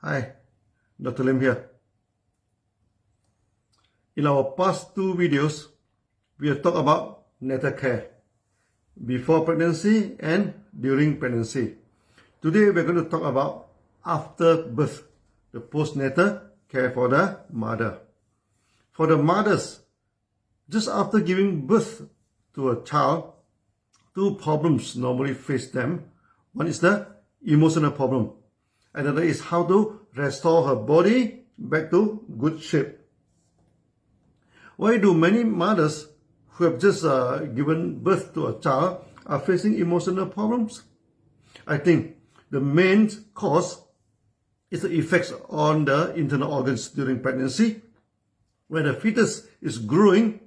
Hi, Dr. Lim here. In our past two videos, we have talked about natal care before pregnancy and during pregnancy. Today we're going to talk about after birth, the postnatal care for the mother. For the mothers, just after giving birth to a child, two problems normally face them. One is the emotional problem. Another is how to restore her body back to good shape. Why do many mothers who have just given birth to a child are facing emotional problems? I think the main cause is the effects on the internal organs during pregnancy. When the fetus is growing,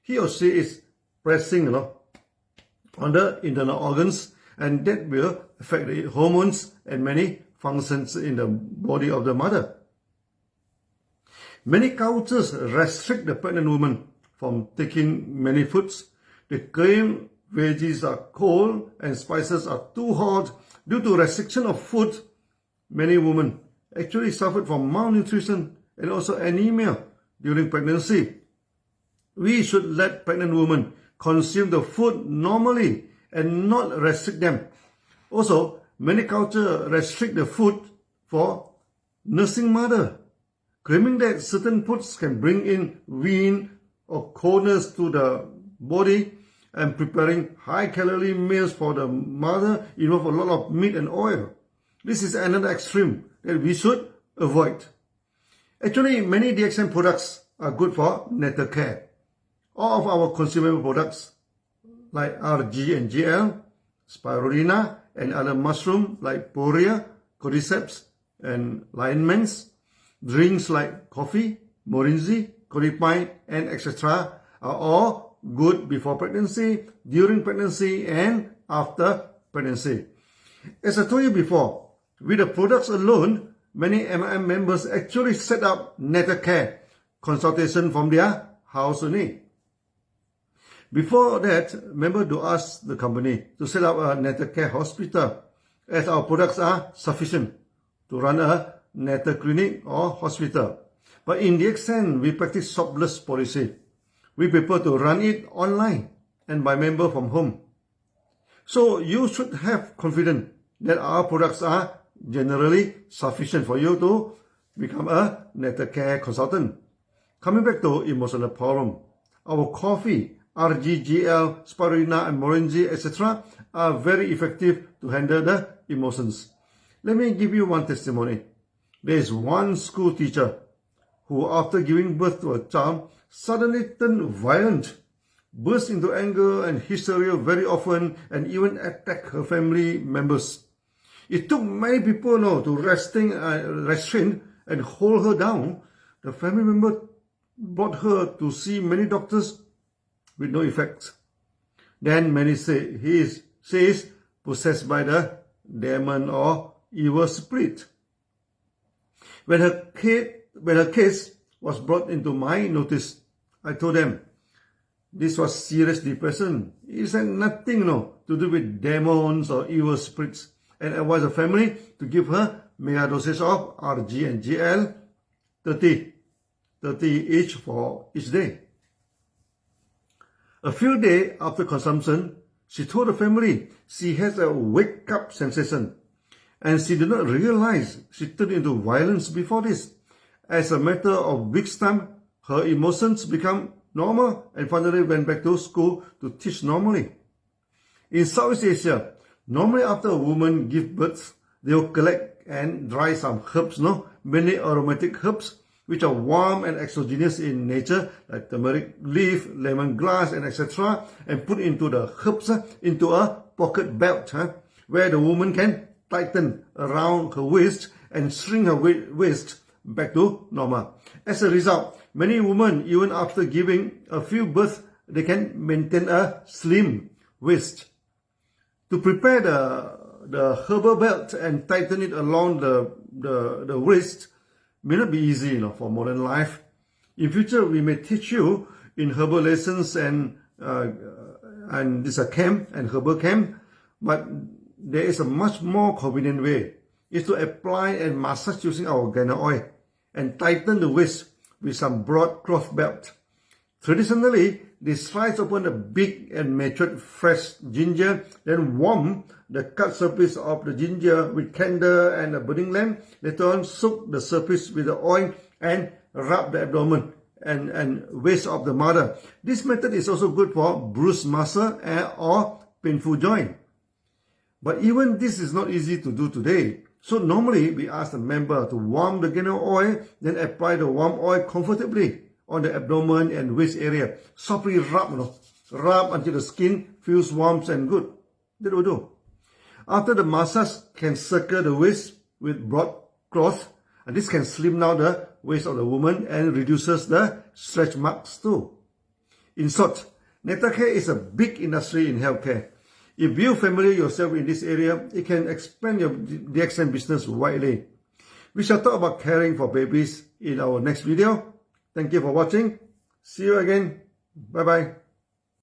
he or she is pressing on the internal organs, and that will affect the hormones and many functions in the body of the mother. Many cultures restrict the pregnant woman from taking many foods. They claim veggies are cold and spices are too hot. Due to restriction of food, many women actually suffered from malnutrition and also anemia during pregnancy. We should let pregnant women consume the food normally and not restrict them. Also, many cultures restrict the food for nursing mother, claiming that certain foods can bring in wind or coldness to the body, and preparing high-calorie meals for the mother involve a lot of meat and oil. This is another extreme that we should avoid. Actually, many DXM products are good for natal care. All of our consumable products like RG and GL, spirulina, and other mushroom like poria, cordyceps, and lion mane, drinks like coffee, morinzi, cordypine, and etc. are all good before pregnancy, during pregnancy, and after pregnancy. As I told you before, with the products alone, many MIM members actually set up natal care consultation from their house only. Before that, member do ask the company to set up a natal care hospital, as our products are sufficient to run a natal clinic or hospital. But in DXN, we practice shopless policy. We prefer to run it online and by member from home. So you should have confidence that our products are generally sufficient for you to become a natal care consultant. Coming back to emotional problem, our coffee, RGGL, spirulina, and morinji, etc. are very effective to handle the emotions. Let me give you one testimony. There is one school teacher who, after giving birth to a child, suddenly turned violent, burst into anger and hysteria very often, and even attacked her family members. It took many people to restrain and hold her down. The family member brought her to see many doctors with no effect. Then many say she is possessed by the demon or evil spirit. When her case was brought into my notice, I told them this was serious depression. It had nothing to do with demons or evil spirits, and advised the family to give her mega doses of RG and GL, 30 each for each day. A few days after consumption, she told the family she has a wake-up sensation, and she did not realize she turned into violence before this. As a matter of weeks' time, her emotions became normal and finally went back to school to teach normally. In Southeast Asia, normally after a woman gives birth, they will collect and dry some herbs, many aromatic herbs, which are warm and exogenous in nature, like turmeric leaf, lemongrass, and etc., and put into the herbs into a pocket belt, where the woman can tighten around her waist and shrink her waist back to normal. As a result, many women, even after giving a few births, they can maintain a slim waist. To prepare the herbal belt and tighten it along the waist may not be easy for modern life. In future, we may teach you in herbal lessons and this a camp and herbal camp, but there is a much more convenient way. is to apply and massage using our oregano oil and tighten the waist with some broad cloth belt. Traditionally, they slice open a big and matured fresh ginger, then warm the cut surface of the ginger with candle and a burning lamp. Later on, soak the surface with the oil and rub the abdomen and waist of the mother. This method is also good for bruised muscle or painful joint. But even this is not easy to do today. So normally we ask the member to warm the oregano oil, then apply the warm oil comfortably on the abdomen and waist area. Softly rub, rub until the skin feels warm and good. That will do. After the massage, can circle the waist with broad cloth, and this can slim down the waist of the woman and reduces the stretch marks too. In short, natal care is a big industry in healthcare. If you familiar yourself in this area, it can expand your DXN business widely. We shall talk about caring for babies in our next video. Thank you for watching. See you again. Bye-bye.